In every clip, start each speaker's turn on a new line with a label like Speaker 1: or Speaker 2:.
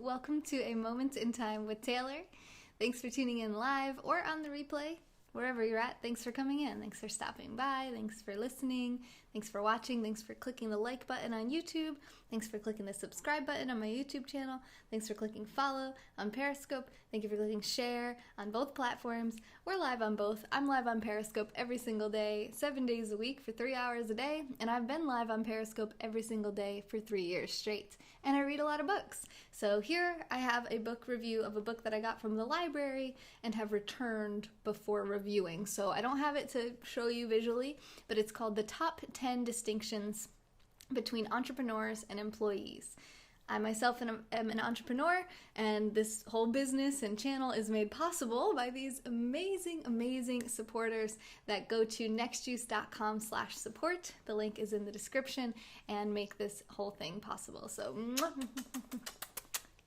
Speaker 1: Welcome to A Moment in Time with Taylor. Thanks for tuning in live or on the replay, wherever you're at. Thanks for coming in. Thanks for stopping by. Thanks for listening. Thanks for watching. Thanks for clicking the like button on YouTube. Thanks for clicking the subscribe button on my YouTube channel. Thanks for clicking follow on Periscope. Thank you for clicking share on both platforms. We're live on both. I'm live on Periscope every single day, 7 days a week for 3 hours a day. And I've been live on Periscope every single day for 3 years straight. And I read a lot of books. So here I have a book review of a book that I got from the library and have returned before reviewing. So I don't have it to show you visually, but it's called The Top 10 Distinctions Between Entrepreneurs and Employees. I myself am an entrepreneur, and this whole business and channel is made possible by these amazing, amazing supporters that go to nextjuice.com/support. The link is in the description and make this whole thing possible. So,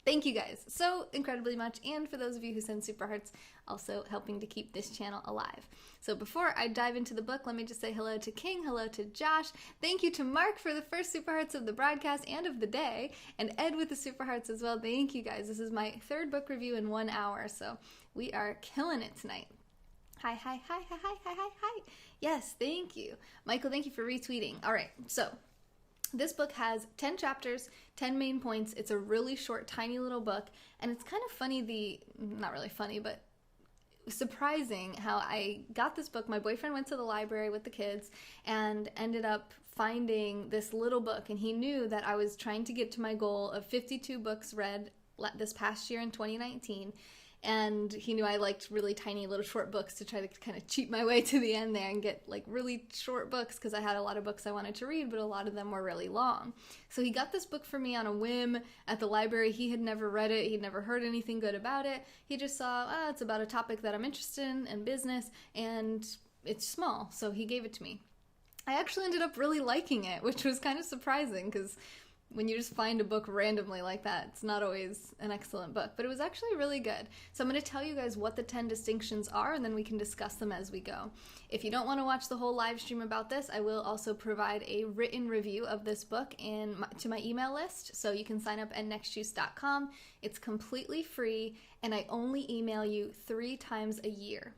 Speaker 1: thank you guys so incredibly much. And for those of you who send super hearts, also helping to keep this channel alive. So before I dive into the book, let me just say hello to King, hello to Josh. Thank you to Mark for the first super hearts of the broadcast and of the day, and Ed with the super hearts as well. Thank you guys. This is my third book review in 1 hour, so we are killing it tonight. Hi, hi, hi, hi, hi, hi, hi, hi. Yes, thank you. Michael, thank you for retweeting. All right, so this book has 10 chapters, 10 main points. It's a really short, tiny little book, and it's kind of funny, not really funny, but surprising how I got this book. My boyfriend went to the library with the kids and ended up finding this little book, and he knew that I was trying to get to my goal of 52 books read this past year in 2019. And he knew I liked really tiny little short books to try to kind of cheat my way to the end there and get like really short books, because I had a lot of books I wanted to read, but a lot of them were really long. So he got this book for me on a whim at the library. He had never read it. He'd never heard anything good about it. He just saw, it's about a topic that I'm interested in and business, and it's small. So he gave it to me. I actually ended up really liking it, which was kind of surprising, because when you just find a book randomly like that, it's not always an excellent book, but it was actually really good. So I'm going to tell you guys what the 10 distinctions are, and then we can discuss them as we go. If you don't want to watch the whole live stream about this, I will also provide a written review of this book to my email list, so you can sign up at nextjuice.com. It's completely free, and I only email you 3 times a year.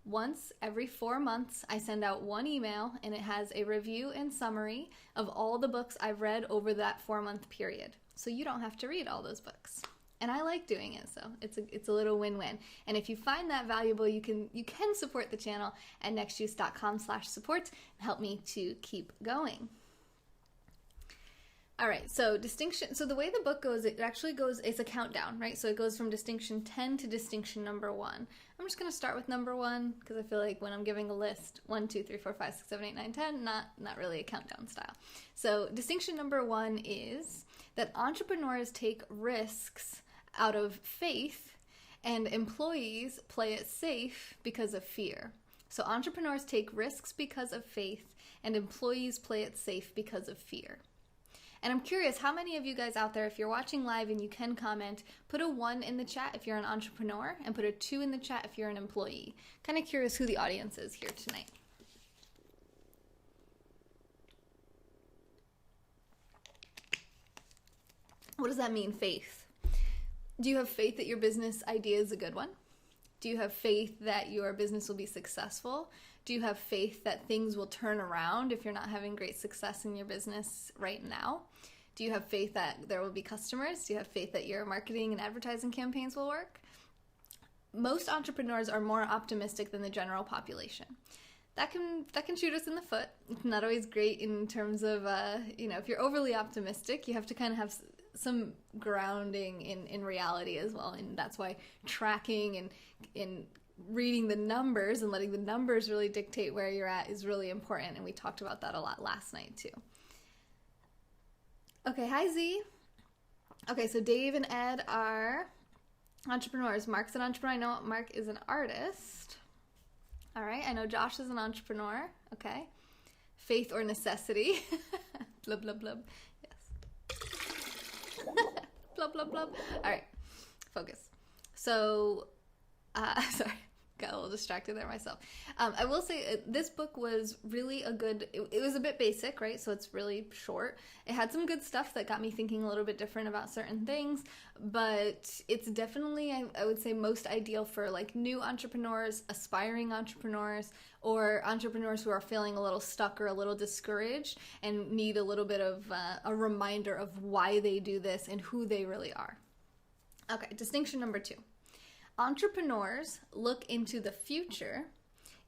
Speaker 1: Once every 4 months, I send out one email, and it has a review and summary of all the books I've read over that 4-month period. So you don't have to read all those books. And I like doing it, so it's a little win-win. And if you find that valuable, you can support the channel at nextjuice.com/support and help me to keep going. All right, so distinction. So the way the book goes, it's a countdown, right? So it goes from distinction 10 to distinction number 1. I'm just going to start with number 1, because I feel like when I'm giving a list, 1, 2, 3, 4, 5, 6, 7, 8, 9, 10, not really a countdown style. So distinction number 1 is that entrepreneurs take risks out of faith, and employees play it safe because of fear. So entrepreneurs take risks because of faith, and employees play it safe because of fear. And I'm curious, how many of you guys out there, if you're watching live and you can comment, put a 1 in the chat if you're an entrepreneur, and put a 2 in the chat if you're an employee. Kind of curious who the audience is here tonight. What does that mean, faith? Do you have faith that your business idea is a good one? Do you have faith that your business will be successful? Do you have faith that things will turn around if you're not having great success in your business right now? Do you have faith that there will be customers? Do you have faith that your marketing and advertising campaigns will work? Most entrepreneurs are more optimistic than the general population. That can shoot us in the foot. It's not always great in terms of, if you're overly optimistic, you have to kind of have some grounding in reality as well. And that's why tracking and reading the numbers and letting the numbers really dictate where you're at is really important. And we talked about that a lot last night too. Okay, hi Z. Okay, so Dave and Ed are entrepreneurs. Mark's an entrepreneur. I know Mark is an artist. All right, I know Josh is an entrepreneur. Okay. Faith or necessity. Blub, blub, blub. Yes. Blub, blub, blub. All right, focus. So, sorry. Got a little distracted there myself. I will say this book was really a good, it was a bit basic, right? So it's really short. It had some good stuff that got me thinking a little bit different about certain things, but it's definitely, I would say, most ideal for like new entrepreneurs, aspiring entrepreneurs, or entrepreneurs who are feeling a little stuck or a little discouraged and need a little bit of a reminder of why they do this and who they really are. Okay, distinction number 2. Entrepreneurs look into the future.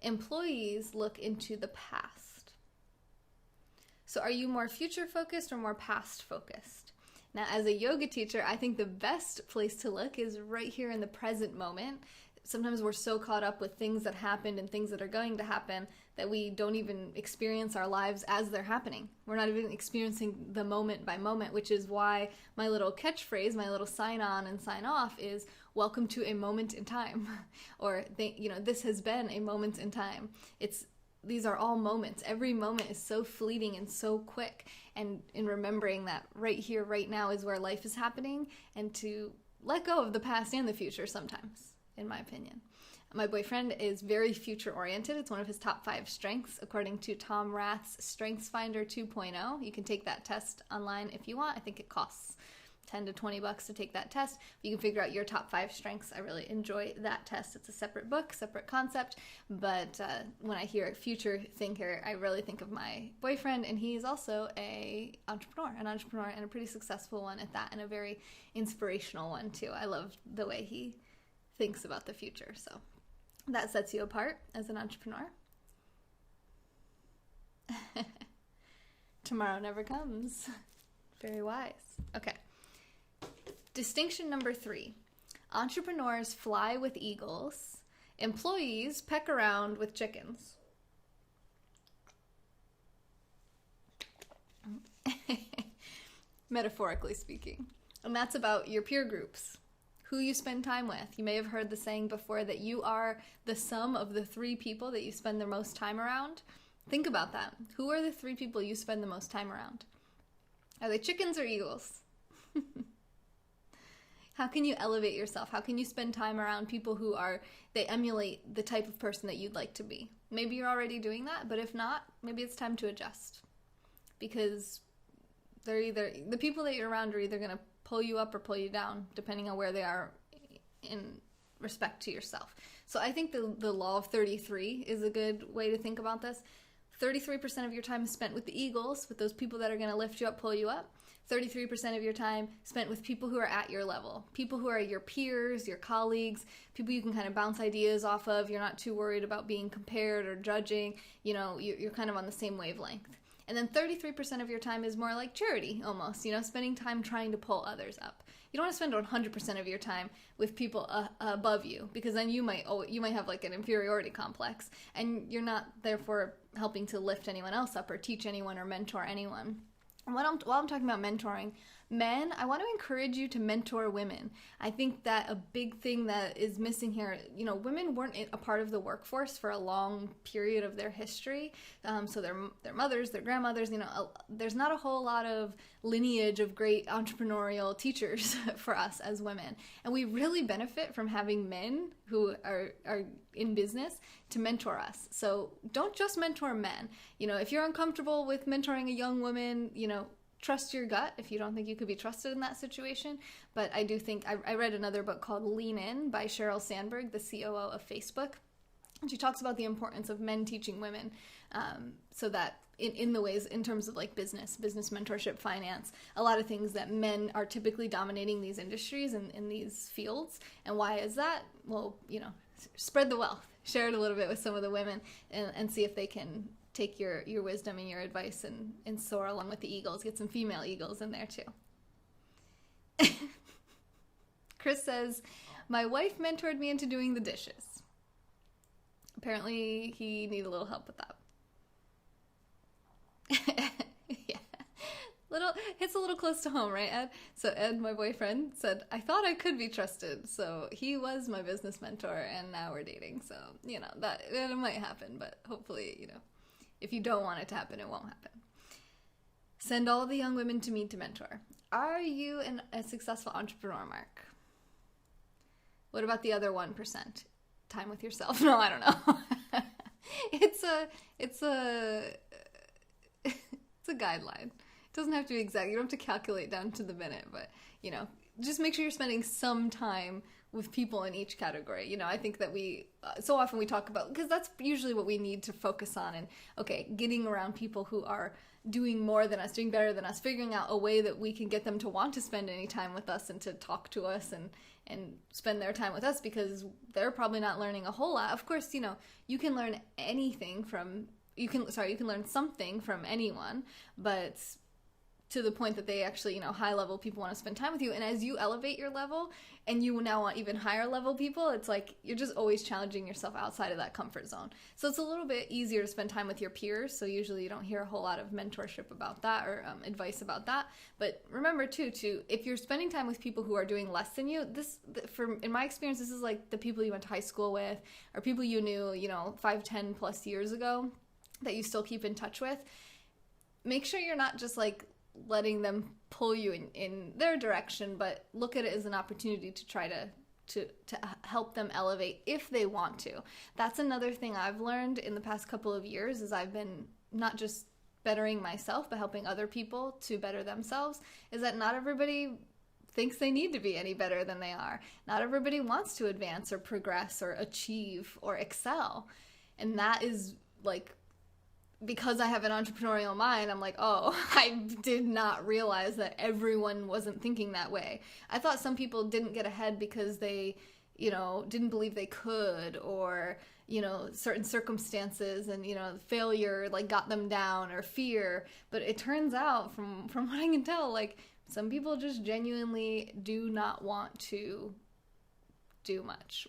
Speaker 1: Employees look into the past. So are you more future focused or more past focused? Now, as a yoga teacher, I think the best place to look is right here in the present moment. Sometimes we're so caught up with things that happened and things that are going to happen that we don't even experience our lives as they're happening. We're not even experiencing the moment by moment, which is why my little catchphrase, my little sign on and sign off is welcome to a moment in time. Or, this has been a moment in time. These are all moments. Every moment is so fleeting and so quick. And in remembering that right here, right now is where life is happening, and to let go of the past and the future sometimes, in my opinion. My boyfriend is very future-oriented. It's one of his top 5 strengths, according to Tom Rath's StrengthsFinder 2.0. You can take that test online if you want. I think it costs $10 to $20 to take that test. You can figure out your top 5 strengths. I really enjoy that test. It's a separate book, separate concept, but when I hear a future thinker, I really think of my boyfriend, and he's also an entrepreneur, and a pretty successful one at that, and a very inspirational one too. I love the way he thinks about the future, so that sets you apart as an entrepreneur. Tomorrow never comes. Very wise. Okay. Distinction number 3. Entrepreneurs fly with eagles. Employees peck around with chickens. Metaphorically speaking. And that's about your peer groups. Who you spend time with. You may have heard the saying before that you are the sum of the 3 people that you spend the most time around. Think about that. Who are the 3 people you spend the most time around? Are they chickens or eagles? How can you elevate yourself? How can you spend time around people who they emulate the type of person that you'd like to be? Maybe you're already doing that, but if not, maybe it's time to adjust. Because the people that you're around are either going to pull you up or pull you down, depending on where they are in respect to yourself. So I think the law of 33 is a good way to think about this. 33% of your time is spent with the eagles, with those people that are going to lift you up, pull you up. 33% of your time spent with people who are at your level, people who are your peers, your colleagues, people you can kind of bounce ideas off of. You're not too worried about being compared or judging. You're kind of on the same wavelength. And then 33% of your time is more like charity, almost, spending time trying to pull others up. You don't want to spend 100% of your time with people above you, because then you might have like an inferiority complex, and you're not therefore helping to lift anyone else up or teach anyone or mentor anyone. And while I'm talking about mentoring men, I want to encourage you to mentor women. I think that a big thing that is missing here, women weren't a part of the workforce for a long period of their history. So their mothers, their grandmothers, there's not a whole lot of lineage of great entrepreneurial teachers for us as women. And we really benefit from having men who are in business to mentor us. So don't just mentor men. If you're uncomfortable with mentoring a young woman, trust your gut if you don't think you could be trusted in that situation. But I do think, I read another book called Lean In by Sheryl Sandberg, the COO of Facebook. And she talks about the importance of men teaching women, so that in the ways, in terms of like business mentorship, finance, a lot of things that men are typically dominating these industries and in these fields. And why is that? Well, spread the wealth, share it a little bit with some of the women, and see if they can take your wisdom and your advice and soar along with the eagles. Get some female eagles in there too. Chris says, my wife mentored me into doing the dishes. Apparently he needed a little help with that. Yeah. Hits a little close to home, right, Ed? So Ed, my boyfriend, said, I thought I could be trusted. So he was my business mentor, and now we're dating. So, that it might happen, but hopefully, if you don't want it to happen, it won't happen. Send all the young women to me to mentor. Are you a successful entrepreneur, Mark? What about the other 1%? time with yourself. No, I don't know. it's a it's a guideline. It doesn't have to be exact. You don't have to calculate down to the minute, but just make sure you're spending some time with people in each category. I think that we so often we talk about, because that's usually what we need to focus on, and getting around people who are doing more than us, doing better than us, figuring out a way that we can get them to want to spend any time with us and to talk to us and spend their time with us, because they're probably not learning a whole lot. Of course, you can learn anything from, you can learn something from anyone, but to the point that they actually, high level people want to spend time with you. And as you elevate your level and you now want even higher level people, it's like you're just always challenging yourself outside of that comfort zone. So it's a little bit easier to spend time with your peers. So usually you don't hear a whole lot of mentorship about that or advice about that. But remember too, if you're spending time with people who are doing less than you, in my experience, this is like the people you went to high school with or people you knew, 5, 10 plus years ago that you still keep in touch with. Make sure you're not just like letting them pull you in their direction, but look at it as an opportunity to try to help them elevate if they want to. That's another thing I've learned in the past couple of years, is I've been not just bettering myself, but helping other people to better themselves, is that not everybody thinks they need to be any better than they are. Not everybody wants to advance or progress or achieve or excel. And that is like, because I have an entrepreneurial mind, I'm like, oh, I did not realize that everyone wasn't thinking that way. I thought some people didn't get ahead because they, didn't believe they could, or, certain circumstances and, failure like got them down, or fear. But it turns out from what I can tell, like some people just genuinely do not want to do much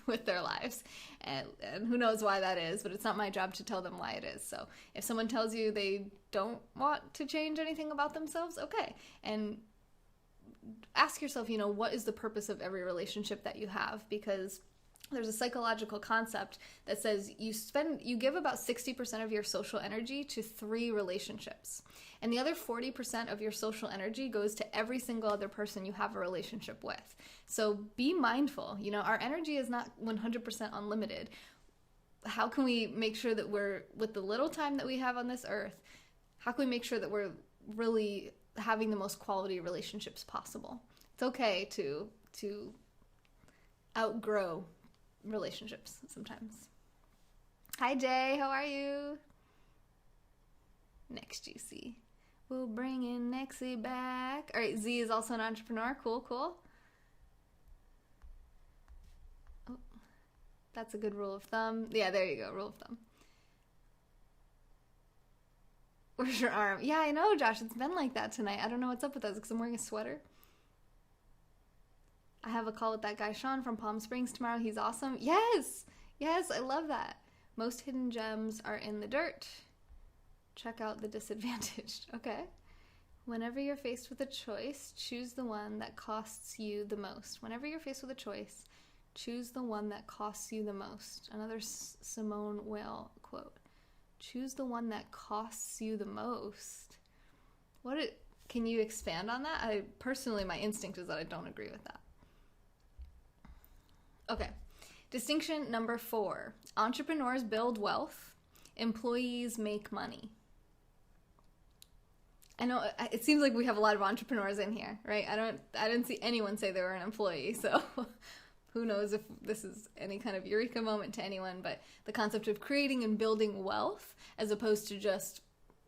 Speaker 1: with their lives, and who knows why that is, but it's not my job to tell them why it is. So if someone tells you they don't want to change anything about themselves, okay, and ask yourself, what is the purpose of every relationship that you have? Because there's a psychological concept that says you give about 60% of your social energy to 3 relationships, and the other 40% of your social energy goes to every single other person you have a relationship with. So be mindful. Our energy is not 100% unlimited. How can we make sure that we're, with the little time that we have on this earth, how can we make sure that we're really having the most quality relationships possible? It's okay to outgrow relationships sometimes. Hi Jay, how are you? Next Juicy. We'll bring in Nexie back. All right, Z is also an entrepreneur. Cool. Oh, that's a good rule of thumb. Yeah, there you go, rule of thumb. Where's your arm? Yeah, I know, Josh. It's been like that tonight. I don't know what's up with us because I'm wearing a sweater. I have a call with that guy Sean from Palm Springs tomorrow. He's awesome. Yes, I love that. Most hidden gems are in the dirt. Check out the disadvantaged. Okay. Whenever you're faced with a choice, choose the one that costs you the most. Whenever you're faced with a choice, choose the one that costs you the most. Another Simone Weil quote. Choose the one that costs you the most. Can you expand on that? Personally, my instinct is that I don't agree with that. Okay. Distinction number 4. Entrepreneurs build wealth. Employees make money. I know it seems like we have a lot of entrepreneurs in here, right? I didn't see anyone say they were an employee, so who knows if this is any kind of eureka moment to anyone, but the concept of creating and building wealth as opposed to just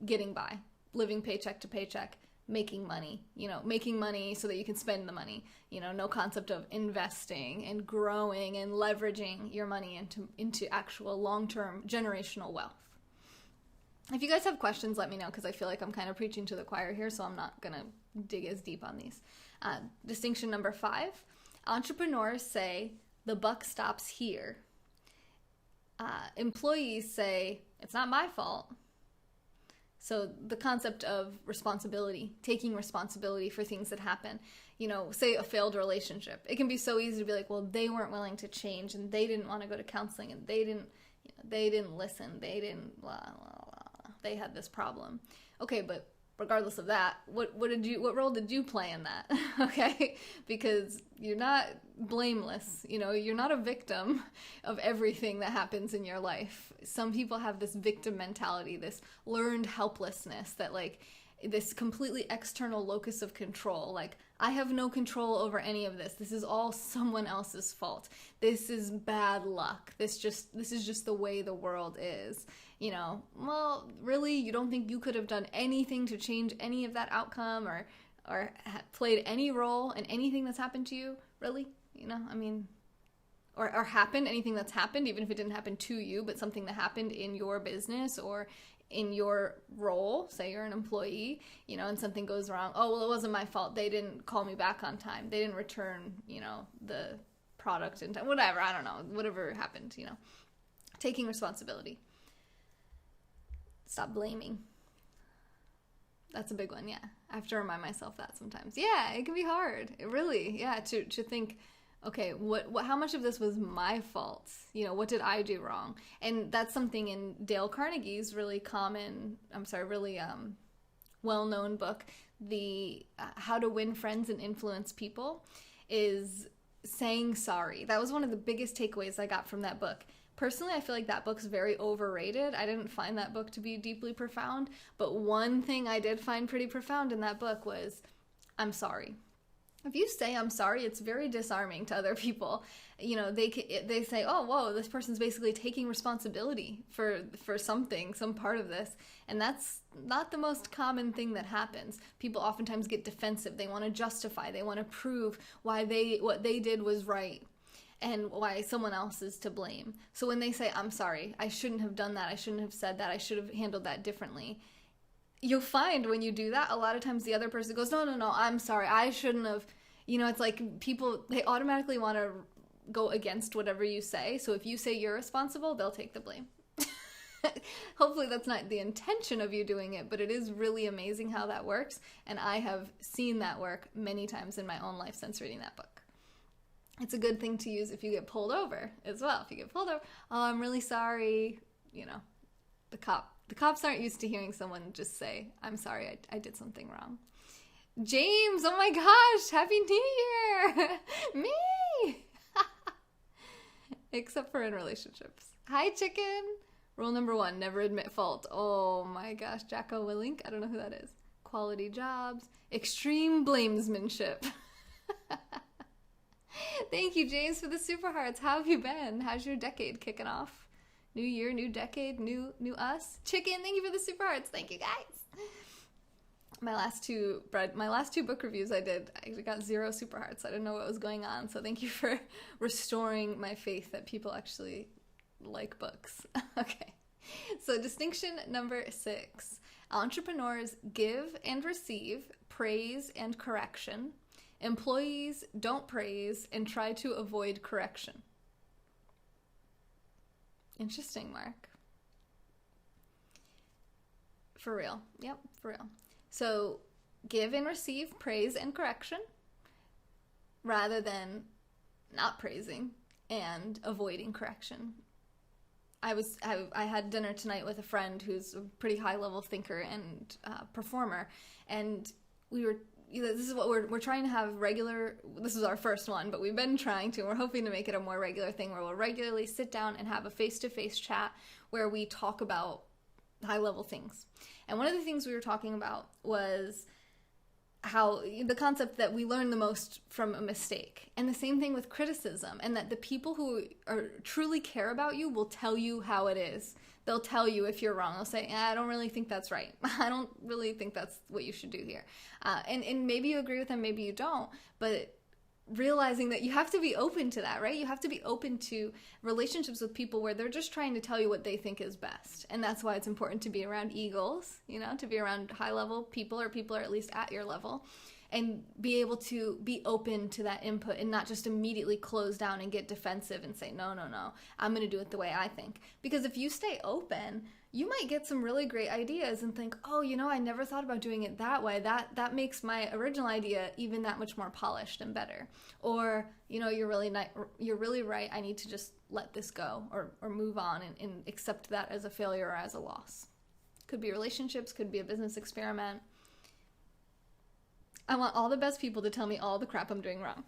Speaker 1: getting by, living paycheck to paycheck, making money, making money so that you can spend the money, no concept of investing and growing and leveraging your money into actual long-term generational wealth. If you guys have questions, let me know, because I feel like I'm kind of preaching to the choir here, so I'm not going to dig as deep on these. Distinction number 5, entrepreneurs say, the buck stops here. Employees say, it's not my fault. So the concept of responsibility, taking responsibility for things that happen, say a failed relationship. It can be so easy to be like, well, they weren't willing to change, and they didn't want to go to counseling, and they didn't listen, they didn't blah, blah, blah. They had this problem. Okay, but regardless of that, what role did you play in that? Okay? Because you're not blameless. You're not a victim of everything that happens in your life. Some people have this victim mentality, this learned helplessness, that like this completely external locus of control. Like, I have no control over any of this. This is all someone else's fault. This is bad luck. This is just the way the world is. Well, really, you don't think you could have done anything to change any of that outcome or played any role in anything that's happened to you? Really? Or happened, anything that's happened, even if it didn't happen to you, but something that happened in your business or in your role, say you're an employee, and something goes wrong. Oh, well, it wasn't my fault. They didn't call me back on time. They didn't return, the product in time. Whatever, I don't know. Whatever happened, Taking responsibility. Stop blaming. That's a big one, yeah. I have to remind myself that sometimes. Yeah, it can be hard. It really, yeah, to think, okay, what how much of this was my fault? What did I do wrong? And that's something in Dale Carnegie's really well-known book, the How to Win Friends and Influence People, is saying sorry. That was one of the biggest takeaways I got from that book. Personally, I feel like that book's very overrated. I didn't find that book to be deeply profound, but one thing I did find pretty profound in that book was, I'm sorry. If you say I'm sorry, it's very disarming to other people. They say, oh, whoa, this person's basically taking responsibility for something, some part of this. And that's not the most common thing that happens. People oftentimes get defensive. They want to justify. They want to prove why what they did was right and why someone else is to blame. So when they say, I'm sorry, I shouldn't have done that, I shouldn't have said that, I should have handled that differently, you'll find when you do that, a lot of times the other person goes, no, I'm sorry, I shouldn't have. It's like people, they automatically want to go against whatever you say. So if you say you're responsible, they'll take the blame. Hopefully that's not the intention of you doing it, but it is really amazing how that works. And I have seen that work many times in my own life since reading that book. It's a good thing to use if you get pulled over as well. If you get pulled over, oh, I'm really sorry. The cops aren't used to hearing someone just say, I'm sorry, I did something wrong. James, oh my gosh, Happy New Year! Me! Except for in relationships. Hi, chicken! Rule number 1, never admit fault. Oh my gosh, Jacko Willink, I don't know who that is. Quality jobs. Extreme blamesmanship. Thank you, James, for the super hearts. How have you been? How's your decade kicking off? New year, new decade, new us. Chicken, thank you for the super hearts. Thank you, guys. My last two book reviews I got 0 super hearts. I didn't know what was going on. So thank you for restoring my faith that people actually like books. Okay. So distinction number 6. Entrepreneurs give and receive praise and correction. Employees don't praise and try to avoid correction. Interesting, Mark. For real. Yep, for real. So give and receive praise and correction rather than not praising and avoiding correction. I had dinner tonight with a friend who's a pretty high-level thinker and performer, and we were, this is what we're trying to have regular. This is our first one, but we've been trying to, and we're hoping to make it a more regular thing where we'll regularly sit down and have a face-to-face chat where we talk about high-level things. And one of the things we were talking about was how the concept that we learn the most from a mistake, and the same thing with criticism, and that the people who truly care about you will tell you how it is. They'll tell you if you're wrong. They'll say, I don't really think that's right. I don't really think that's what you should do here. And maybe you agree with them, maybe you don't, but realizing that you have to be open to that, right? You have to be open to relationships with people where they're just trying to tell you what they think is best. And that's why it's important to be around eagles, to be around high-level people, or people are at least at your level, and be able to be open to that input and not just immediately close down and get defensive and say, no, I'm going to do it the way I think. Because if you stay open, you might get some really great ideas and think, oh, I never thought about doing it that way. That makes my original idea even that much more polished and better. Or, you're really right. I need to just let this go or move on and accept that as a failure or as a loss. Could be relationships, could be a business experiment. I want all the best people to tell me all the crap I'm doing wrong.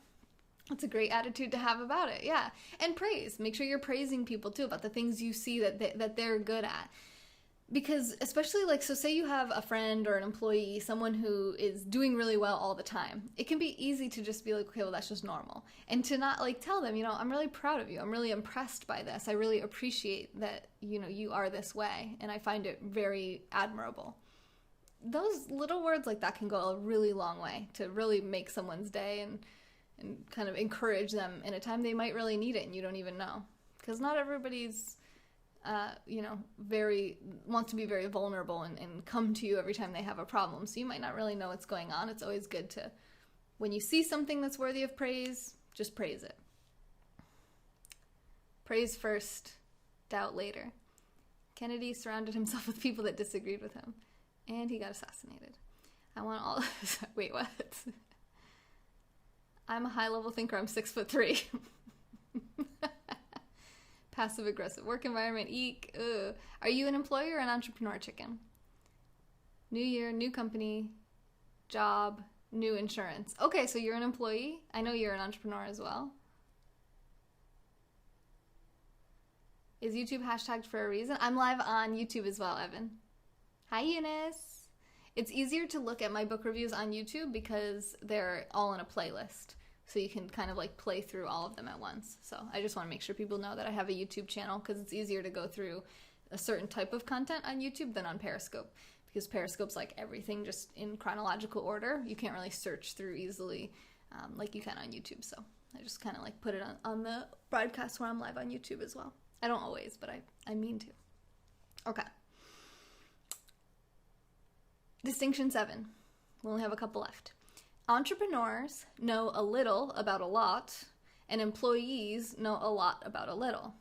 Speaker 1: That's a great attitude to have about it, yeah. And praise. Make sure you're praising people, too, about the things you see that they're good at. Because especially, like, so say you have a friend or an employee, someone who is doing really well all the time. It can be easy to just be like, okay, well, that's just normal. And to not, like, tell them, you know, I'm really proud of you. I'm really impressed by this. I really appreciate that, you know, you are this way. And I find it very admirable. Those little words like that can go a really long way to really make someone's day and kind of encourage them in a time they might really need it and you don't even know. Because not everybody's, you know, wants to be very vulnerable and come to you every time they have a problem. So you might not really know what's going on. It's always good to, when you see something that's worthy of praise, just praise it. Praise first, doubt later. Kennedy surrounded himself with people that disagreed with him, and he got assassinated. I want all... Wait, what? I'm a high-level thinker. I'm 6'3". Passive-aggressive work environment. Eek. Ugh. Are you an employee or an entrepreneur, chicken? New year, new company, job, new insurance. Okay, so you're an employee? I know you're an entrepreneur as well. Is YouTube hashtagged for a reason? I'm live on YouTube as well, Evan. Hi, Eunice. It's easier to look at my book reviews on YouTube because they're all in a playlist. So you can kind of like play through all of them at once. So I just want to make sure people know that I have a YouTube channel because it's easier to go through a certain type of content on YouTube than on Periscope. Because Periscope's like everything just in chronological order. You can't really search through easily like you can on YouTube. So I just kind of like put it on the broadcast where I'm live on YouTube as well. I don't always, but I mean to. Okay. Distinction 7. We only have a couple left. Entrepreneurs know a little about a lot, and employees know a lot about a little.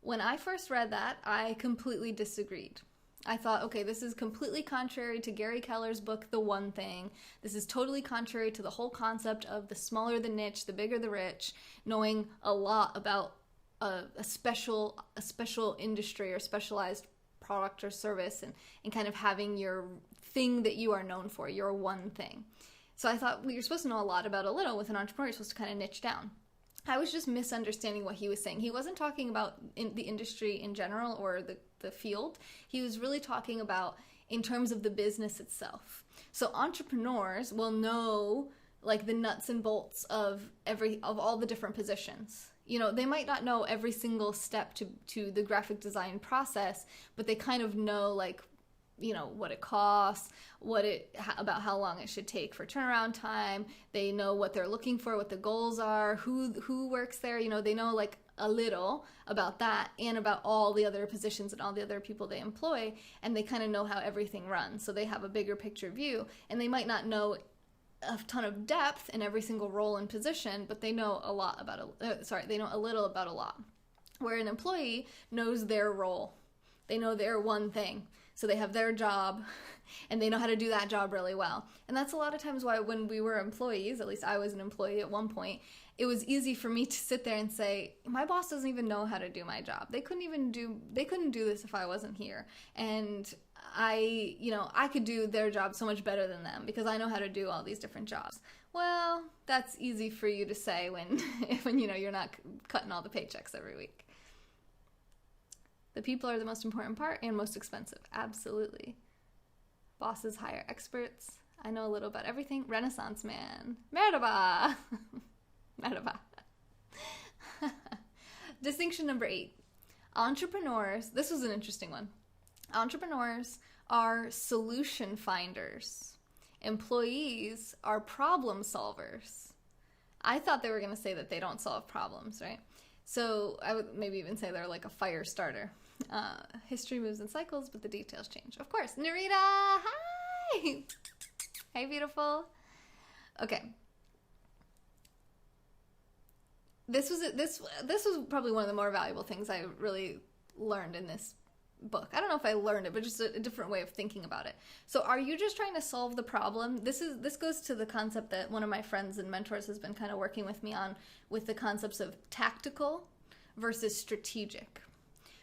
Speaker 1: When I first read that, I completely disagreed. I thought, okay, this is completely contrary to Gary Keller's book, The One Thing. This is totally contrary to the whole concept of the smaller the niche, the bigger the rich, knowing a lot about a special industry or specialized product or service and kind of having your thing that you are known for, your one thing. So I thought, well, you're supposed to know a lot about a little. With an entrepreneur, you're supposed to kind of niche down. I was just misunderstanding what he was saying. He wasn't talking about the industry in general or the field. He was really talking about in terms of the business itself. So entrepreneurs will know like the nuts and bolts of all the different positions. You know, they might not know every single step to the graphic design process, but they kind of know like, you know, what it costs, about how long it should take for turnaround time. They know what they're looking for, what the goals are, who works there. You know, they know like a little about that and about all the other positions and all the other people they employ, and they kind of know how everything runs. So they have a bigger picture view, and they might not know a ton of depth in every single role and position, but they know a lot about they know a little about a lot. Where an employee knows their role. They know their one thing. So they have their job, and they know how to do that job really well. And that's a lot of times why when we were employees, at least I was an employee at one point, it was easy for me to sit there and say, my boss doesn't even know how to do my job. They couldn't do this if I wasn't here. And I could do their job so much better than them because I know how to do all these different jobs. Well, that's easy for you to say when you know you're not cutting all the paychecks every week. The people are the most important part and most expensive. Absolutely. Bosses hire experts. I know a little about everything. Renaissance man. Merhaba. Merhaba. Distinction number 8. Entrepreneurs, this was an interesting one. Entrepreneurs are solution finders. Employees are problem solvers. I thought they were going to say that they don't solve problems, right? So I would maybe even say they're like a fire starter. History moves in cycles, but the details change. Of course. Narita, hi! Hey, beautiful. Okay. This was probably one of the more valuable things I really learned in this book. I don't know if I learned it, but just a different way of thinking about it. So are you just trying to solve the problem? This goes to the concept that one of my friends and mentors has been kind of working with me on, with the concepts of tactical versus strategic.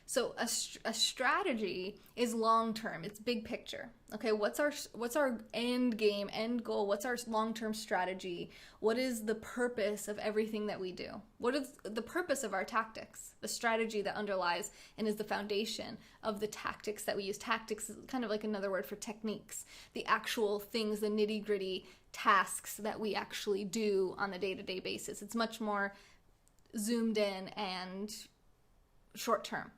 Speaker 1: So a strategy is long term. It's big picture. Okay, what's our end game, end goal? What's our long-term strategy? What is the purpose of everything that we do? What is the purpose of our tactics? The strategy that underlies and is the foundation of the tactics that we use. Tactics is kind of like another word for techniques. The actual things, the nitty-gritty tasks that we actually do on a day-to-day basis. It's much more zoomed in and short-term.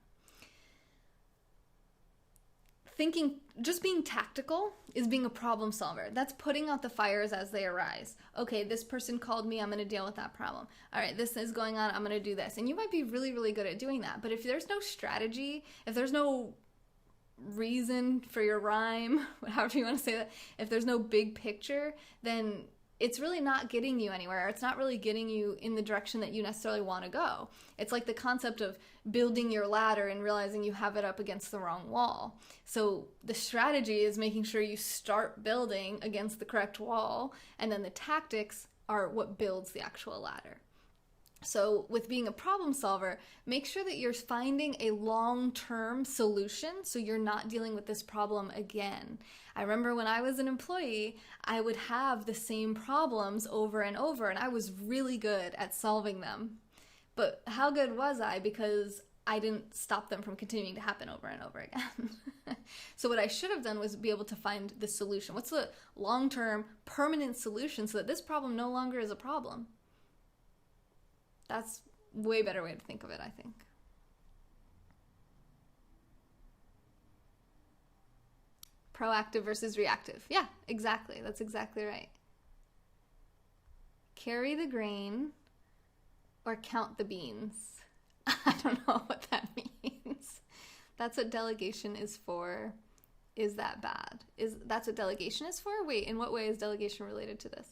Speaker 1: Just being tactical is being a problem solver. That's putting out the fires as they arise. Okay, this person called me, I'm going to deal with that problem. All right, this is going on, I'm going to do this. And you might be really, really good at doing that. But if there's no strategy, if there's no reason for your rhyme, however you want to say that, if there's no big picture, then it's really not getting you anywhere. It's not really getting you in the direction that you necessarily want to go. It's like the concept of building your ladder and realizing you have it up against the wrong wall. So the strategy is making sure you start building against the correct wall, and then the tactics are what builds the actual ladder. So with being a problem solver, make sure that you're finding a long-term solution so you're not dealing with this problem again. I remember when I was an employee, I would have the same problems over and over, and I was really good at solving them. But how good was I? Because I didn't stop them from continuing to happen over and over again. So what I should have done was be able to find the solution. What's the long-term, permanent solution so that this problem no longer is a problem? That's a way better way to think of it, I think. Proactive versus reactive. Yeah, exactly. That's exactly right. Carry the grain or count the beans. I don't know what that means. That's what delegation is for. Is that bad? That's what delegation is for? Wait, in what way is delegation related to this?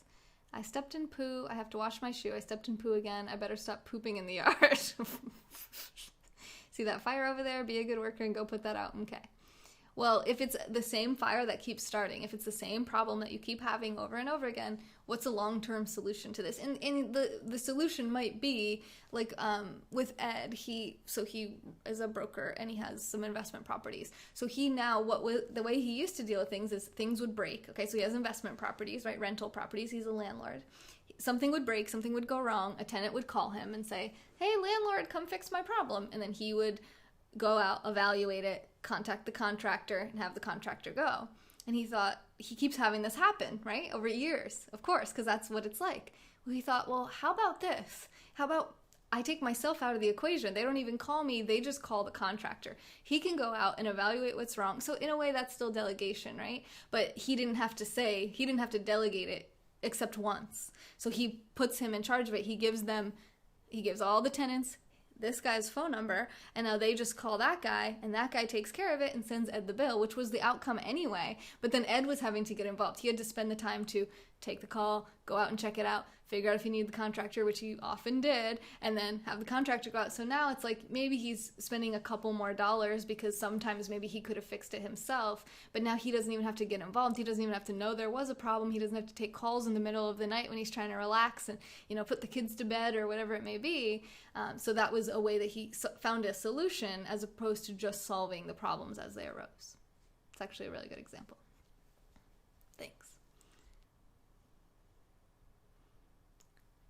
Speaker 1: I stepped in poo. I have to wash my shoe. I stepped in poo again. I better stop pooping in the yard. See that fire over there? Be a good worker and go put that out. Okay. Well, if it's the same fire that keeps starting, if it's the same problem that you keep having over and over again, what's a long-term solution to this? And the solution might be like with Ed, he is a broker and he has some investment properties. So he now, the way he used to deal with things is things would break. Okay, so he has investment properties, right? Rental properties. He's a landlord. Something would break, something would go wrong. A tenant would call him and say, "Hey, landlord, come fix my problem." And then he would go out, evaluate it, contact the contractor, and have the contractor go. And he thought, he keeps having this happen, right? Over years, of course, because that's what it's like. Well, he thought, well, how about this? How about I take myself out of the equation? They don't even call me, they just call the contractor. He can go out and evaluate what's wrong. So in a way, that's still delegation, right? But he didn't have to delegate it except once. So he puts him in charge of it. He gives all the tenants this guy's phone number, and now they just call that guy, and that guy takes care of it and sends Ed the bill, which was the outcome anyway. But then Ed was having to get involved. He had to spend the time to take the call, go out and check it out, figure out if he needed the contractor, which he often did, and then have the contractor go out. So now it's like maybe he's spending a couple more dollars because sometimes maybe he could have fixed it himself, but now he doesn't even have to get involved. He doesn't even have to know there was a problem. He doesn't have to take calls in the middle of the night when he's trying to relax and, put the kids to bed or whatever it may be. So that was a way that he found a solution as opposed to just solving the problems as they arose. It's actually a really good example. Thanks.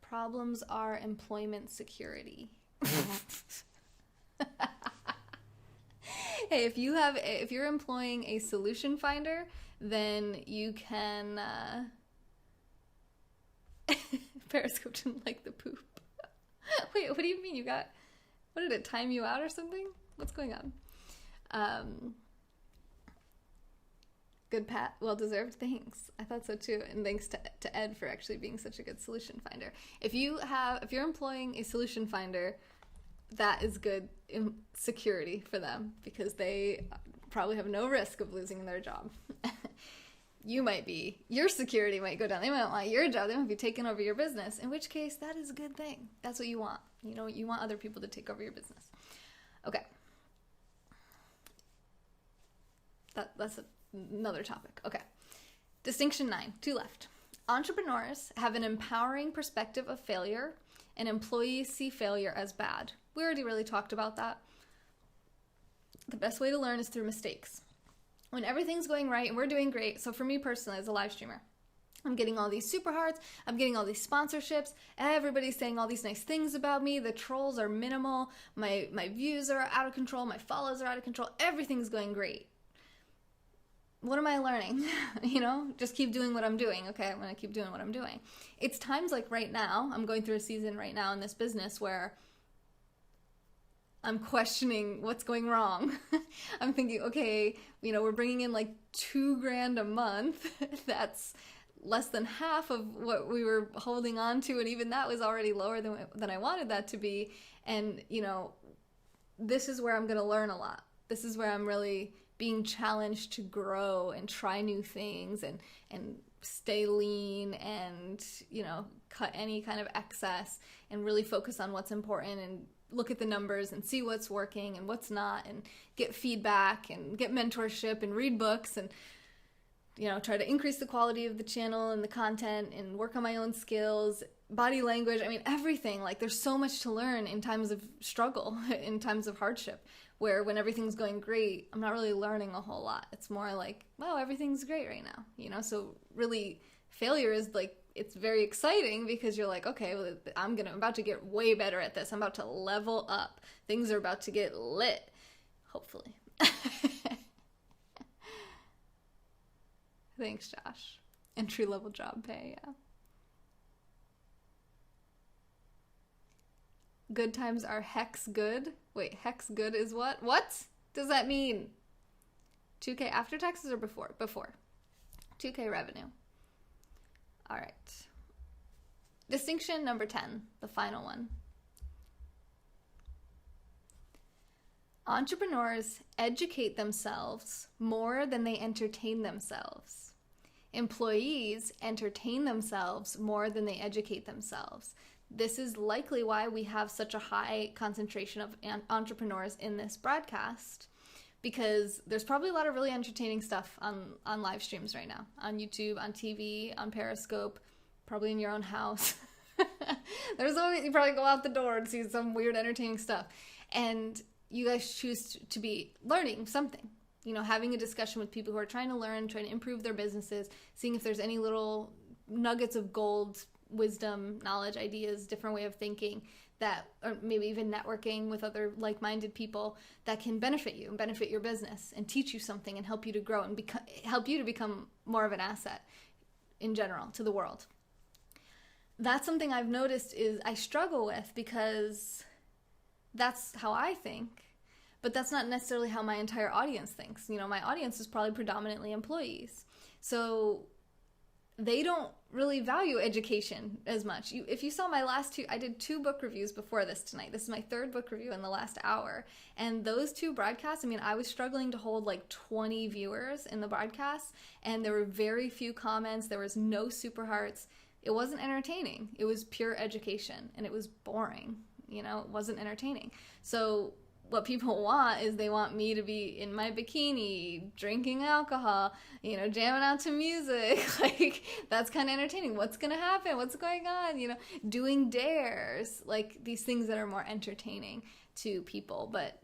Speaker 1: Problems are employment security. Hey, if you're employing a solution finder, then you can Periscope didn't like the poop. Wait, what do you mean? What did it time you out or something? What's going on? Good, Pat. Well deserved. Thanks. I thought so too. And thanks to Ed for actually being such a good solution finder. If you're employing a solution finder, that is good security for them because they probably have no risk of losing their job. Your security might go down. They might not want your job. They might be taking over your business, in which case that is a good thing. That's what you want. You want other people to take over your business. Okay. That's another topic. Okay. Distinction 9, 2 left. Entrepreneurs have an empowering perspective of failure, and employees see failure as bad. We already really talked about that. the best way to learn is through mistakes. When everything's going right and we're doing great, so for me personally as a live streamer, I'm getting all these super hearts, I'm getting all these sponsorships, everybody's saying all these nice things about me, the trolls are minimal, my views are out of control, my follows are out of control, everything's going great. What am I learning? Just keep doing what I'm doing. Okay, I'm going to keep doing what I'm doing. It's times like right now, I'm going through a season right now in this business where I'm questioning what's going wrong. I'm thinking, okay, we're bringing in like $2,000 a month. That's less than half of what we were holding on to, and even that was already lower than I wanted that to be. And this is where I'm going to learn a lot. This is where I'm really being challenged to grow and try new things and stay lean and cut any kind of excess and really focus on what's important and look at the numbers and see what's working and what's not, and get feedback and get mentorship and read books and try to increase the quality of the channel and the content and work on my own skills, body language. I mean, everything. Like, there's so much to learn in times of struggle, in times of hardship, where when everything's going great, I'm not really learning a whole lot. It's more like, wow, everything's great right now, So really, failure is like, it's very exciting because you're like, okay, well, I'm about to get way better at this. I'm about to level up. Things are about to get lit, hopefully. Thanks, Josh. Entry-level job pay, yeah. Good times are hex good. Wait, hex good is what? What does that mean? 2K after taxes or before? Before. 2K revenue. All right. Distinction number 10, the final one. Entrepreneurs educate themselves more than they entertain themselves. Employees entertain themselves more than they educate themselves. This is likely why we have such a high concentration of entrepreneurs in this broadcast, because there's probably a lot of really entertaining stuff on live streams right now, on YouTube, on TV, on Periscope, probably in your own house. There's always, you probably go out the door and see some weird entertaining stuff. And you guys choose to be learning something, having a discussion with people who are trying to learn, trying to improve their businesses, seeing if there's any little nuggets of gold, wisdom, knowledge, ideas, different way of thinking that, or maybe even networking with other like-minded people that can benefit you and benefit your business and teach you something and help you to grow and help you to become more of an asset in general to the world. That's something I've noticed is I struggle with, because that's how I think, but that's not necessarily how my entire audience thinks. My audience is probably predominantly employees. So they don't really value education as much. If you saw my last two, I did 2 book reviews before this tonight. This is my 3rd book review in the last hour. And those 2 broadcasts, I was struggling to hold like 20 viewers in the broadcast, and there were very few comments. There was no super hearts. It wasn't entertaining. It was pure education, and it was boring. It wasn't entertaining. So what people want is they want me to be in my bikini, drinking alcohol, jamming out to music. Like, that's kind of entertaining. What's going to happen? What's going on? Doing dares, like these things that are more entertaining to people. But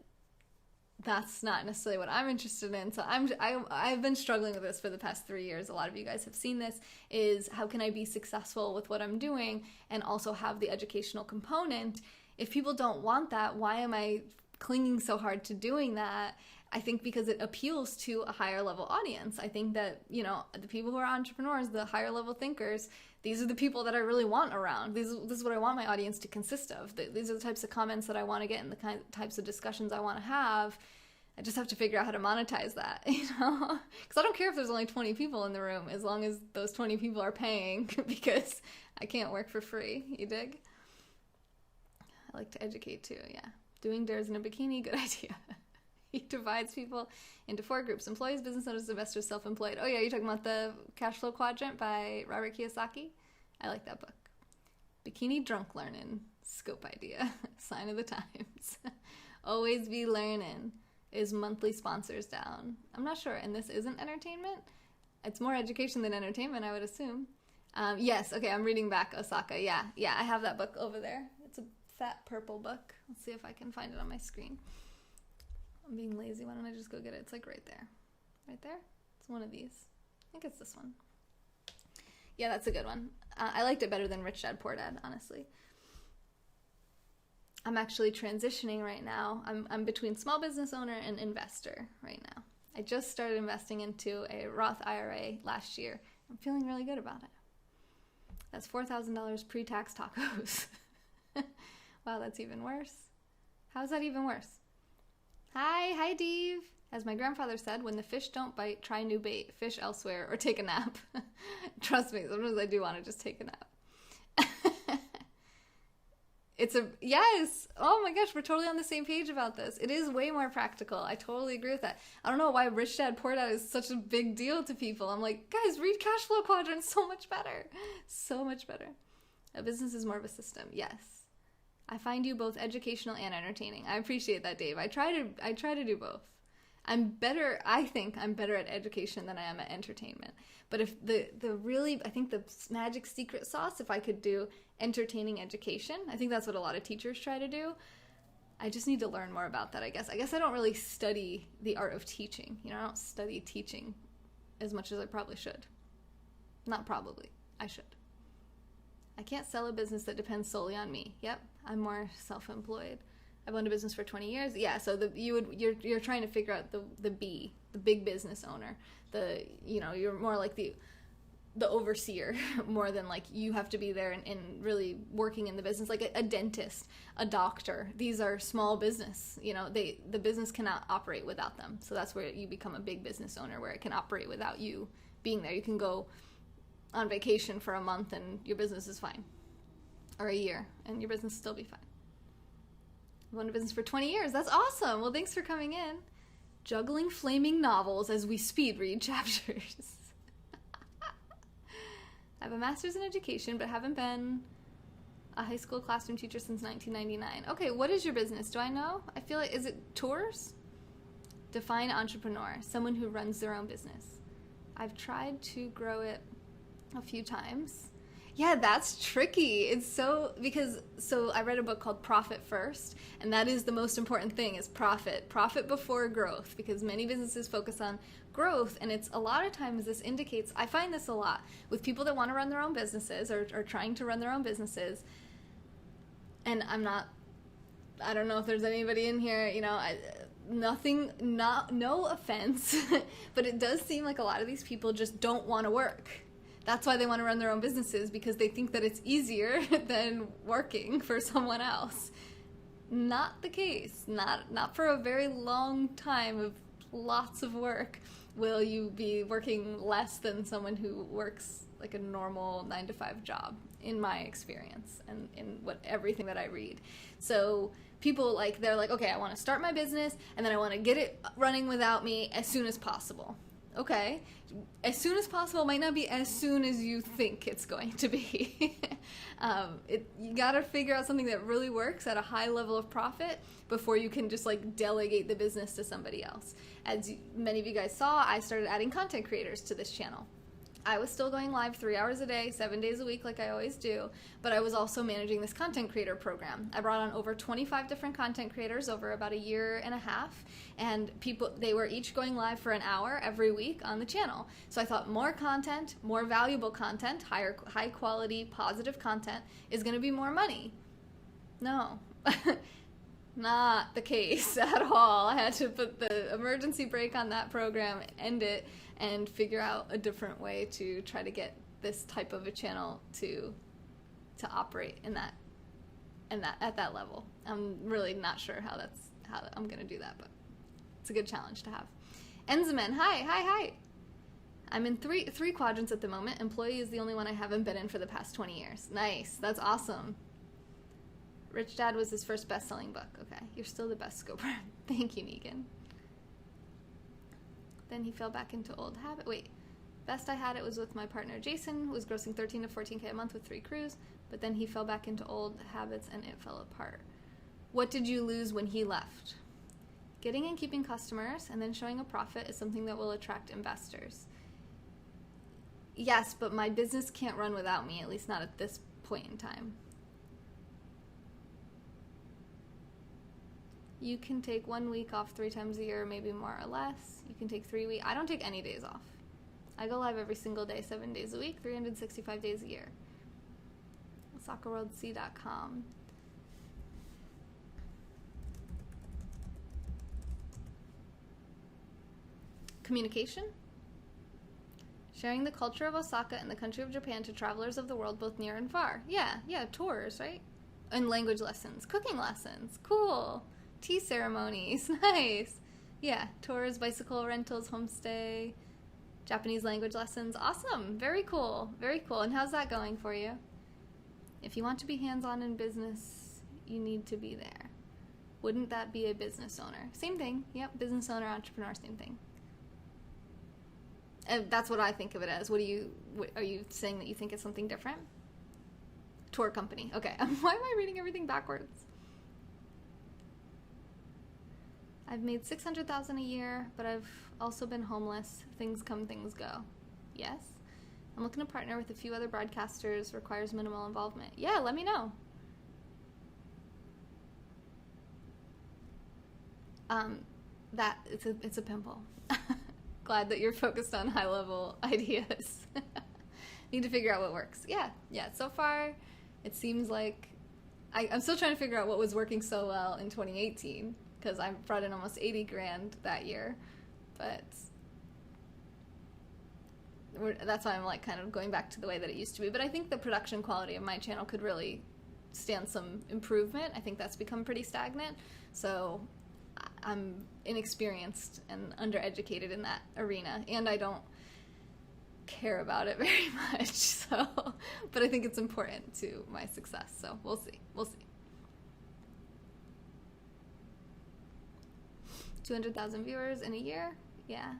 Speaker 1: that's not necessarily what I'm interested in. So I've been struggling with this for the past 3 years. A lot of you guys have seen this, is how can I be successful with what I'm doing and also have the educational component? If people don't want that, why am I clinging so hard to doing that? I think because it appeals to a higher level audience. I think that, the people who are entrepreneurs, the higher level thinkers, these are the people that I really want around. This is what I want my audience to consist of. These are the types of comments that I want to get and the types of discussions I want to have. I just have to figure out how to monetize that, Because I don't care if there's only 20 people in the room, as long as those 20 people are paying, because I can't work for free. You dig? I like to educate too, yeah. Doing dares in a bikini, good idea. He divides people into 4 groups: employees, business owners, investors, self-employed. Oh yeah, you're talking about the Cash Flow Quadrant by Robert Kiyosaki? I like that book. Bikini drunk learning, scope idea, sign of the times. Always be learning. Is monthly sponsors down? I'm not sure, and this isn't entertainment? It's more education than entertainment, I would assume. Yes, okay, I'm reading back Osaka. Yeah, I have that book over there. It's a fat purple book. Let's see if I can find it on my screen. I'm being lazy. Why don't I just go get it? It's like right there. Right there? It's one of these. I think it's this one. Yeah, that's a good one. I liked it better than Rich Dad Poor Dad, honestly. I'm actually transitioning right now. I'm between small business owner and investor right now. I just started investing into a Roth IRA last year. I'm feeling really good about it. That's $4,000 pre-tax tacos. Wow, that's even worse. How's that even worse? Hi, Dave. As my grandfather said, when the fish don't bite, try new bait, fish elsewhere, or take a nap. Trust me, sometimes I do want to just take a nap. Yes. Oh my gosh, we're totally on the same page about this. It is way more practical. I totally agree with that. I don't know why Rich Dad Poor Dad is such a big deal to people. I'm like, guys, read Cash Flow Quadrant. So much better. So much better. A business is more of a system. Yes. I find you both educational and entertaining. I appreciate that, Dave. I try to do both. I think I'm better at education than I am at entertainment. But if I think the magic secret sauce, if I could do entertaining education, I think that's what a lot of teachers try to do. I just need to learn more about that, I guess. I guess I don't really study the art of teaching. I don't study teaching as much as I probably should. Not probably. I should. I can't sell a business that depends solely on me. Yep, I'm more self-employed. I've owned a business for 20 years. Yeah, so you're trying to figure out the big business owner. You're more like the overseer more than like you have to be there and really working in the business, like a dentist, a doctor. These are small business. The business cannot operate without them. So that's where you become a big business owner, where it can operate without you being there. You can go on vacation for a month and your business is fine, or a year and your business will still be fine. I've owned a business for 20 years. That's awesome. Well, thanks for coming in. Juggling flaming novels as we speed read chapters. I have a master's in education, but haven't been a high school classroom teacher since 1999. Okay, what is your business? Do I know? I feel like, is it tours? Define entrepreneur, someone who runs their own business. I've tried to grow it a few times. Yeah, that's tricky. So I read a book called Profit First, and that is the most important thing, is profit before growth, because many businesses focus on growth, and it's a lot of times this indicates, I find this a lot with people that want to run their own businesses or trying to run their own businesses. And I don't know if there's anybody in here, no offense, but it does seem like a lot of these people just don't want to work. That's why they want to run their own businesses, because they think that it's easier than working for someone else. Not the case. Not for a very long time of lots of work will you be working less than someone who works like a normal 9-to-5 job, in my experience and in everything that I read. So people they're like, okay, I want to start my business and then I want to get it running without me as soon as possible. Okay, as soon as possible might not be as soon as you think it's going to be. You gotta figure out something that really works at a high level of profit before you can just delegate the business to somebody else. As many of you guys saw, I started adding content creators to this channel. I was still going live 3 hours a day, 7 days a week like I always do, but I was also managing this content creator program. I brought on over 25 different content creators over about a year and a half, and they were each going live for an hour every week on the channel. So I thought more content, more valuable content, high quality, positive content is going to be more money. No. Not the case at all. I had to put the emergency brake on that program, end it, and figure out a different way to try to get this type of a channel to operate at that level. I'm really not sure how I'm gonna do that, but it's a good challenge to have. Enzaman, hi. I'm in three quadrants at the moment. Employee is the only one I haven't been in for the past 20 years. Nice, that's awesome. Rich Dad was his first best-selling book. Okay, you're still the best, Scoper. Thank you, Negan. Then he fell back into old habit. Wait, best I had it was with my partner Jason, who was grossing 13 to 14K a month with 3 crews, but then he fell back into old habits and it fell apart. What did you lose when he left? Getting and keeping customers and then showing a profit is something that will attract investors. Yes, but my business can't run without me, at least not at this point in time. You can take 1 week off 3 times a year, maybe more or less. You can take 3 weeks. I don't take any days off. I go live every single day, 7 days a week, 365 days a year. SoccerWorldC.com. Communication. Sharing the culture of Osaka and the country of Japan to travelers of the world, both near and far. Yeah, tours, right? And language lessons, cooking lessons, cool. Tea ceremonies, nice. Yeah, tours, bicycle rentals, homestay, Japanese language lessons, awesome. Very cool, very cool. And how's that going for you? If you want to be hands-on in business, you need to be there. Wouldn't that be a business owner? Same thing, yep, business owner, entrepreneur, same thing. And that's what I think of it as. Are you saying that you think it's something different? Tour company. Okay. Why am I reading everything backwards? I've made $600,000 a year, but I've also been homeless. Things come, things go. Yes. I'm looking to partner with a few other broadcasters. Requires minimal involvement. Yeah, let me know. It's a pimple. Glad that you're focused on high-level ideas. Need to figure out what works. Yeah. So far, it seems like I'm still trying to figure out what was working so well in 2018 because I brought in almost $80,000 that year, but that's why I'm like kind of going back to the way that it used to be. But I think the production quality of my channel could really stand some improvement. I think that's become pretty stagnant. So I'm inexperienced and undereducated in that arena, and I don't care about it very much. So, but I think it's important to my success. So we'll see. 200,000 viewers in a year. Yeah.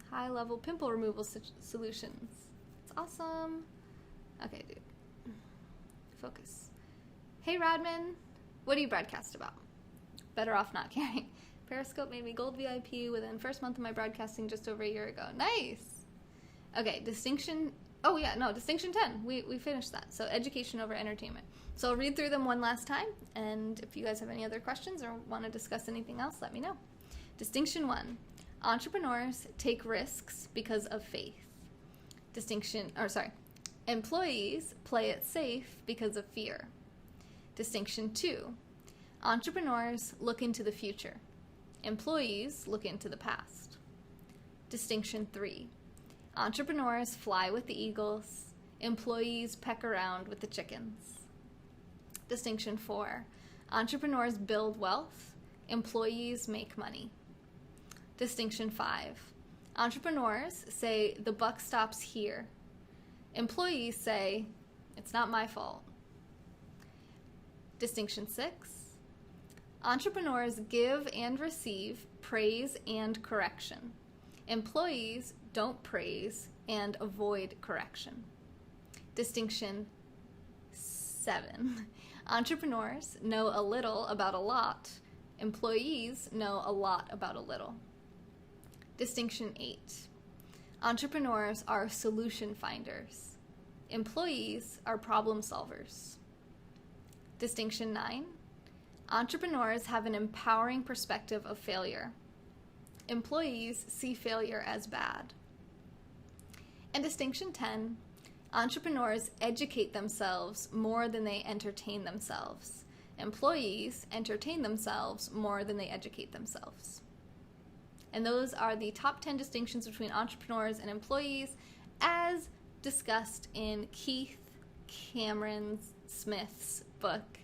Speaker 1: High-level pimple removal solutions. It's awesome. Okay, dude. Focus. Hey, Rodman. What do you broadcast about? Better off not caring. Periscope made me gold VIP within first month of my broadcasting just over a year ago. Nice. Okay, distinction. Oh yeah, no, distinction 10. We finished that. So education over entertainment. So I'll read through them one last time, and if you guys have any other questions or want to discuss anything else, let me know. Distinction 1. Entrepreneurs take risks because of faith. Employees play it safe because of fear. Distinction 2. Entrepreneurs look into the future. Employees look into the past. Distinction 3. Entrepreneurs fly with the eagles. Employees peck around with the chickens. Distinction 4. Entrepreneurs build wealth. Employees make money. Distinction 5. Entrepreneurs say the buck stops here. Employees say it's not my fault. Distinction 6. Entrepreneurs give and receive praise and correction. Employees don't praise and avoid correction. Distinction 7. Entrepreneurs know a little about a lot. Employees know a lot about a little. Distinction 8. Entrepreneurs are solution finders. Employees are problem solvers. Distinction 9. Entrepreneurs have an empowering perspective of failure. Employees see failure as bad. And distinction 10. Entrepreneurs educate themselves more than they entertain themselves. Employees entertain themselves more than they educate themselves. And those are the top 10 distinctions between entrepreneurs and employees as discussed in Keith Cameron Smith's book,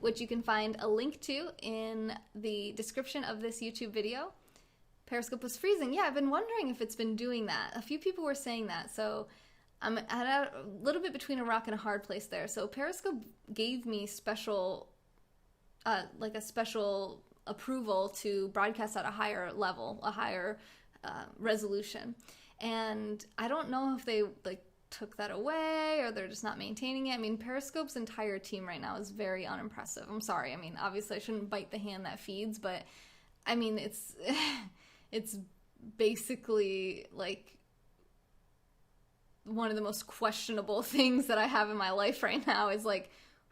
Speaker 1: which you can find a link to in the description of this YouTube video. Periscope was freezing. Yeah, I've been wondering if it's been doing that. A few people were saying that, so I'm at a little bit between a rock and a hard place there. So Periscope gave me a special approval to broadcast at a higher level, a higher resolution. And I don't know if they took that away or they're just not maintaining it. I mean, Periscope's entire team right now is very unimpressive. I'm sorry. I mean, obviously I shouldn't bite the hand that feeds, but I mean, it's basically like one of the most questionable things that I have in my life right now is like,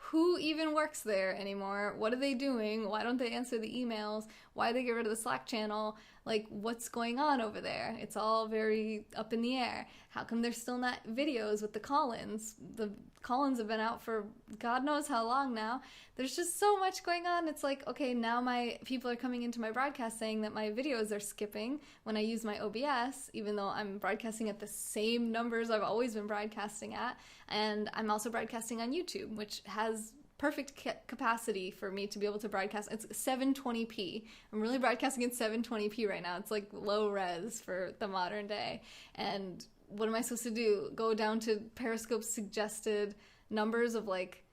Speaker 1: who even works there anymore? What are they doing? Why don't they answer the emails? Why did they get rid of the Slack channel? Like, what's going on over there? It's all very up in the air. How come there's still not videos with the call-ins? The call-ins have been out for God knows how long now. There's just so much going on. It's like, okay, now my people are coming into my broadcast saying that my videos are skipping when I use my OBS, even though I'm broadcasting at the same numbers I've always been broadcasting at. And I'm also broadcasting on YouTube, which has perfect capacity for me to be able to broadcast. It's 720p. I'm really broadcasting in 720p right now. It's like low res for the modern day. And what am I supposed to do? Go down to Periscope's suggested numbers of like,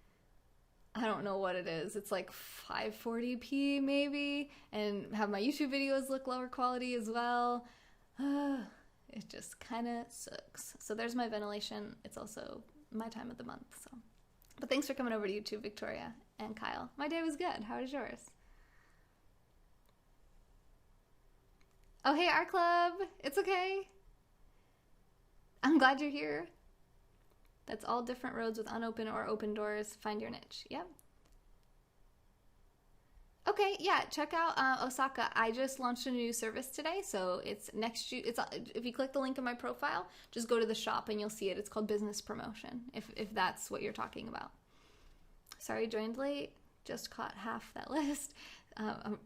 Speaker 1: I don't know what it is. It's like 540p maybe, and have my YouTube videos look lower quality as well. It just kind of sucks. So there's my ventilation. It's also my time of the month, so. But thanks for coming over to YouTube, Victoria and Kyle. My day was good. How was yours? Oh, hey, Art Club. It's okay. I'm glad you're here. That's all different roads with unopened or open doors. Find your niche. Yep. Okay, yeah, check out Osaka. I just launched a new service today, so it's if you click the link in my profile, just go to the shop and you'll see it. It's called Business Promotion, if that's what you're talking about. Sorry, joined late. Just caught half that list. Sorry,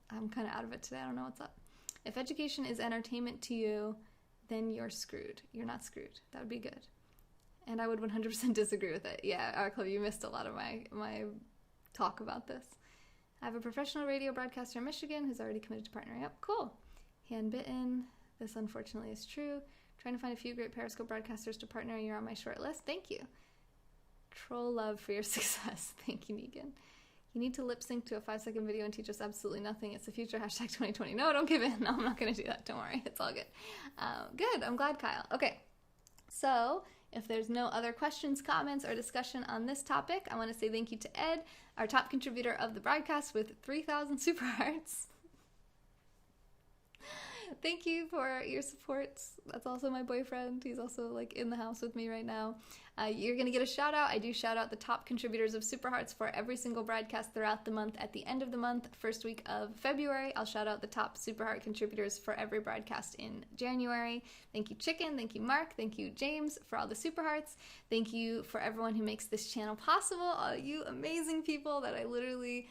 Speaker 1: I'm kind of out of it today. I don't know what's up. If education is entertainment to you, then you're screwed. You're not screwed. That would be good. And I would 100% disagree with it. Yeah, Art Club, you missed a lot of my talk about this. I have a professional radio broadcaster in Michigan who's already committed to partnering up. Cool. Handbitten. This unfortunately is true. Trying to find a few great Periscope broadcasters to partner. You're on my short list. Thank you. Troll love for your success. Thank you, Negan. You need to lip sync to a 5-second video and teach us absolutely nothing. It's the future. Hashtag 2020. No, don't give in. No, I'm not going to do that. Don't worry. It's all good. Good. I'm glad, Kyle. Okay. So if there's no other questions, comments, or discussion on this topic, I want to say thank you to Ed, our top contributor of the broadcast with 3,000 super hearts. Thank you for your support. That's also my boyfriend. He's also like in the house with me right now. You're going to get a shout out. I do shout out the top contributors of Super Hearts for every single broadcast throughout the month. At the end of the month, first week of February, I'll shout out the top Super Heart contributors for every broadcast in January. Thank you, Chicken. Thank you, Mark. Thank you, James, for all the Super Hearts. Thank you for everyone who makes this channel possible. All you amazing people that I literally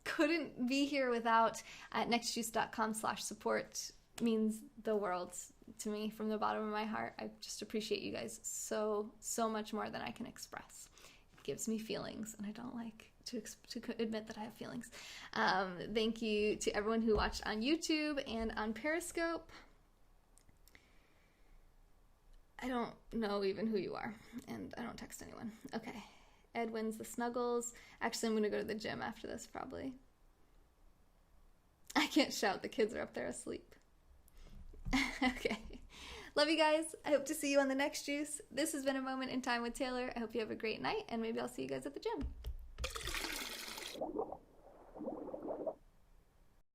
Speaker 1: couldn't be here without. At nextjuice.com/support means the world to me from the bottom of my heart. I just appreciate you guys so much more than I can express. It gives me feelings, and I don't like to admit that I have feelings. Thank you to everyone who watched on YouTube and on Periscope. I don't know even who you are, and I don't text anyone. Okay. Ed wins the snuggles. Actually, I'm going to go to the gym after this, probably. I can't shout. The kids are up there asleep. Okay. Love you guys. I hope to see you on the next juice. This has been A Moment in Time with Taylor. I hope you have a great night, and maybe I'll see you guys at the gym.